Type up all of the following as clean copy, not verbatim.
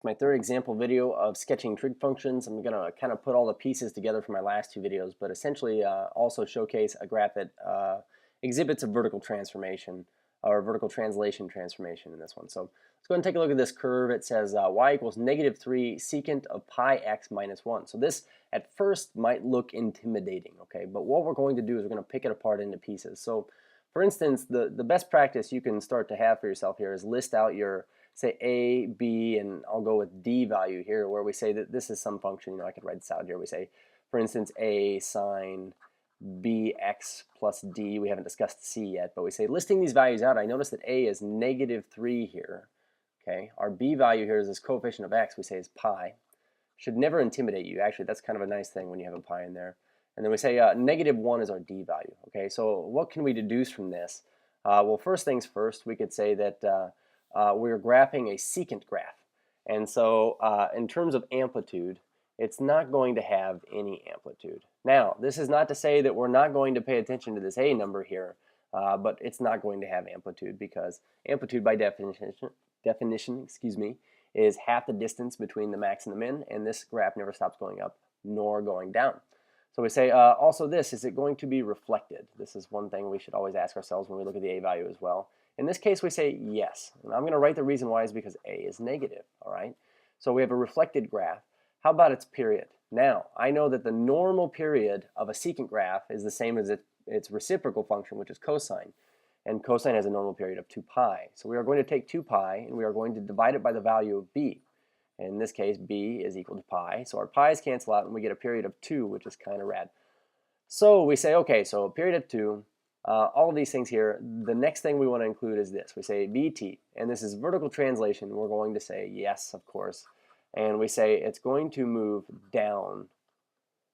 my third example video of sketching trig functions. I'm going to kind of put all the pieces together from my last two videos, but essentially also showcase a graph that exhibits a vertical transformation or vertical translation transformation in this one. So let's go ahead and take a look at this curve. It says y equals -3 secant of pi x minus 1. So this at first might look intimidating, okay? But what we're going to do is we're going to pick it apart into pieces. So for instance, the best practice you can start to have for yourself here is list out your, say, a, b, and I'll go with d value here, where we say that this is some function. You know, I could write this out here. We say, for instance, a sine bx plus d. We haven't discussed c yet, but we say listing these values out, I notice that a is -3 here. Okay, our b value here is this coefficient of x. We say is pi. Should never intimidate you. Actually, that's kind of a nice thing when you have a pi in there. And then we say -1 is our d value. Okay, so what can we deduce from this? Well, first things first, we could say that we're graphing a secant graph. And so in terms of amplitude, it's not going to have any amplitude. Now, this is not to say that we're not going to pay attention to this a number here, but it's not going to have amplitude because amplitude by definition, is half the distance between the max and the min, and this graph never stops going up nor going down. So we say also this, is it going to be reflected? This is one thing we should always ask ourselves when we look at the a value as well. In this case, we say yes. And I'm going to write the reason why is because a is negative, all right? So we have a reflected graph. How about its period? Now, I know that the normal period of a secant graph is the same as its reciprocal function, which is cosine. And cosine has a normal period of 2 pi. So we are going to take 2 pi, and we are going to divide it by the value of b. In this case, b is equal to pi. So our pi's cancel out, and we get a period of 2, which is kind of rad. So we say, okay, so a period of 2, all of these things here, the next thing we want to include is this. We say bt, and this is vertical translation. We're going to say yes, of course. And we say it's going to move down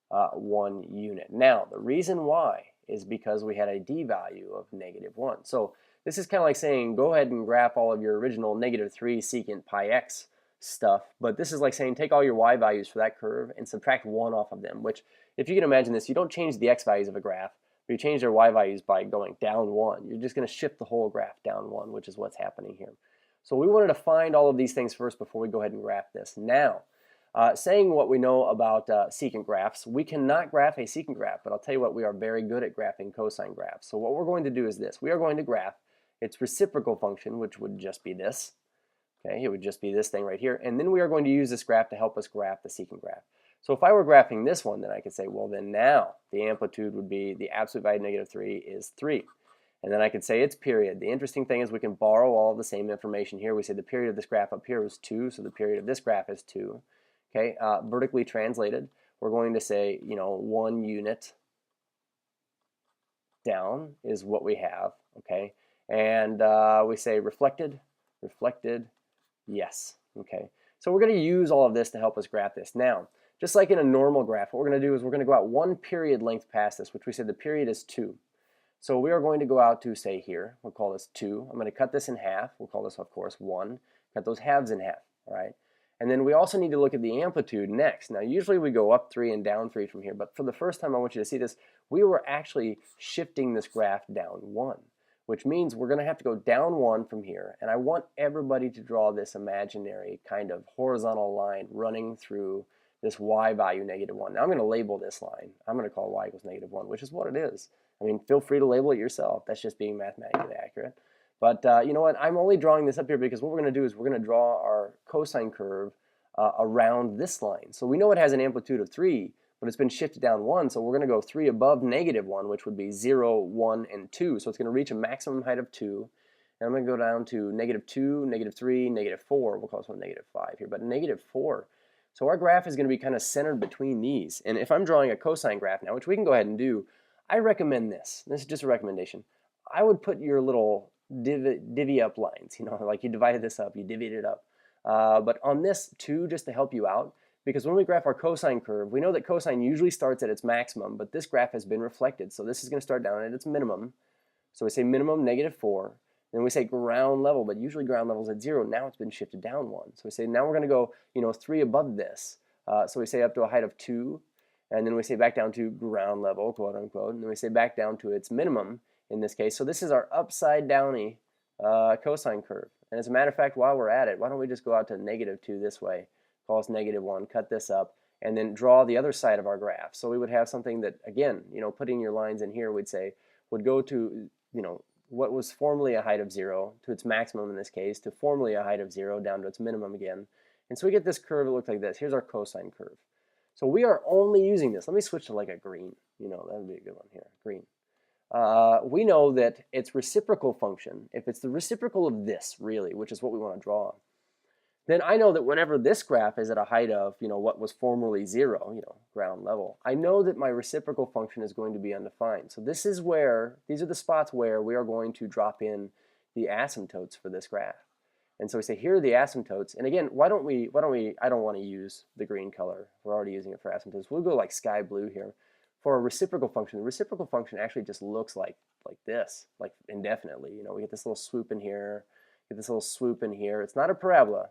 1 unit. Now, the reason why is because we had a d value of -1. So this is kind of like saying, go ahead and graph all of your original -3 secant pi x stuff, but this is like saying take all your y values for that curve and subtract 1 off of them, which if you can imagine this, you don't change the x values of a graph, but you change their y values by going down 1. You're just going to shift the whole graph down 1, which is what's happening here. So we wanted to find all of these things first before we go ahead and graph this. Now, saying what we know about secant graphs, we cannot graph a secant graph, but I'll tell you what, we are very good at graphing cosine graphs. So what we're going to do is this. We are going to graph its reciprocal function, which would just be this. Okay, it would just be this thing right here. And then we are going to use this graph to help us graph the secant graph. So if I were graphing this one, then I could say, well, then now the amplitude would be the absolute value of -3 is 3. And then I could say its period. The interesting thing is we can borrow all of the same information here. We say the period of this graph up here is 2, so the period of this graph is 2. Okay, vertically translated, we're going to say, 1 unit down is what we have. Okay, and we say reflected, yes. Okay, so we're going to use all of this to help us graph this. Now, just like in a normal graph, what we're going to do is we're going to go out 1 period length past this, which we said the period is 2. So we are going to go out to, say, here. We'll call this 2. I'm going to cut this in half. We'll call this, of course, 1. Cut those halves in half, all right? And then we also need to look at the amplitude next. Now, usually we go up 3 and down 3 from here, but for the first time I want you to see this, we were actually shifting this graph down 1, which means we're going to have to go down 1 from here, and I want everybody to draw this imaginary kind of horizontal line running through this y value -1. Now I'm going to label this line. I'm going to call y equals -1, which is what it is. I mean, feel free to label it yourself. That's just being mathematically accurate. But you know what? I'm only drawing this up here because what we're going to do is we're going to draw our cosine curve around this line. So we know it has an amplitude of 3, but it's been shifted down 1. So we're going to go 3 above -1, which would be 0, 1, and 2. So it's going to reach a maximum height of 2. And I'm going to go down to -2, -3, -4. We'll call this one -5 here, but -4. So our graph is going to be kind of centered between these. And if I'm drawing a cosine graph now, which we can go ahead and do, I recommend this. This is just a recommendation. I would put your little divvy up lines, like you divided this up, you divvied it up. But on this too, just to help you out, because when we graph our cosine curve, we know that cosine usually starts at its maximum, but this graph has been reflected. So this is going to start down at its minimum. So we say minimum -4. Then we say ground level, but usually ground level is at 0. Now it's been shifted down 1. So we say now we're going to go 3 above this. So we say up to a height of 2. And then we say back down to ground level, quote unquote, and then we say back down to its minimum in this case. So this is our upside downy cosine curve. And as a matter of fact, while we're at it, why don't we just go out to -2 this way, call this -1, cut this up, and then draw the other side of our graph. So we would have something that, again, putting your lines in here, we'd say would go to, what was formerly a height of 0 to its maximum in this case, to formerly a height of 0 down to its minimum again. And so we get this curve that looks like this. Here's our cosine curve. So we are only using this. Let me switch to like a green. That would be a good one here, green. We know that its reciprocal function, if it's the reciprocal of this, really, which is what we want to draw, then I know that whenever this graph is at a height of, what was formerly 0, ground level, I know that my reciprocal function is going to be undefined. So this is where, these are the spots where we are going to drop in the asymptotes for this graph. And so we say, here are the asymptotes. And again, why don't we, I don't want to use the green color. We're already using it for asymptotes. We'll go like sky blue here. For a reciprocal function, the reciprocal function actually just looks like this, like indefinitely. We get this little swoop in here, get this little swoop in here. It's not a parabola,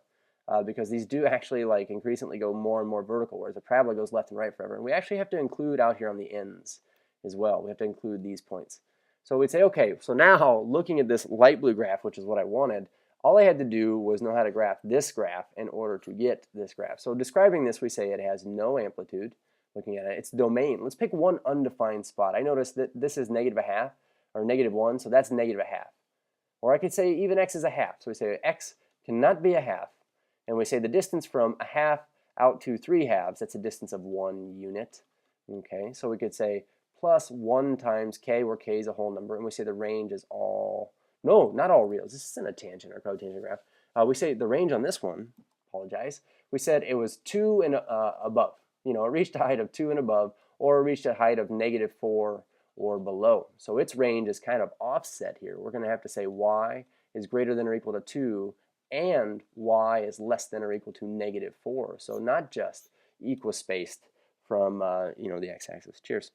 because these do actually increasingly go more and more vertical, whereas a parabola goes left and right forever. And we actually have to include out here on the ends as well. We have to include these points. So we'd say, okay, so now looking at this light blue graph, which is what I wanted, all I had to do was know how to graph this graph in order to get this graph. So describing this, we say it has no amplitude. Looking at it, its domain. Let's pick one undefined spot. I noticed that this is -0.5 or -1, so that's -0.5. Or I could say even x is a half. So we say x cannot be a half. And we say the distance from a half out to 3/2, that's a distance of 1 unit. Okay, so we could say plus 1 times k, where k is a whole number, and we say the range is all, no, not all reals. This isn't a tangent or cotangent graph. We say the range on this one, apologize, we said it was 2 and above. It reached a height of 2 and above, or it reached a height of -4 or below. So its range is kind of offset here. We're going to have to say y is greater than or equal to 2, and y is less than or equal to -4. So not just equispaced from the x-axis. Cheers.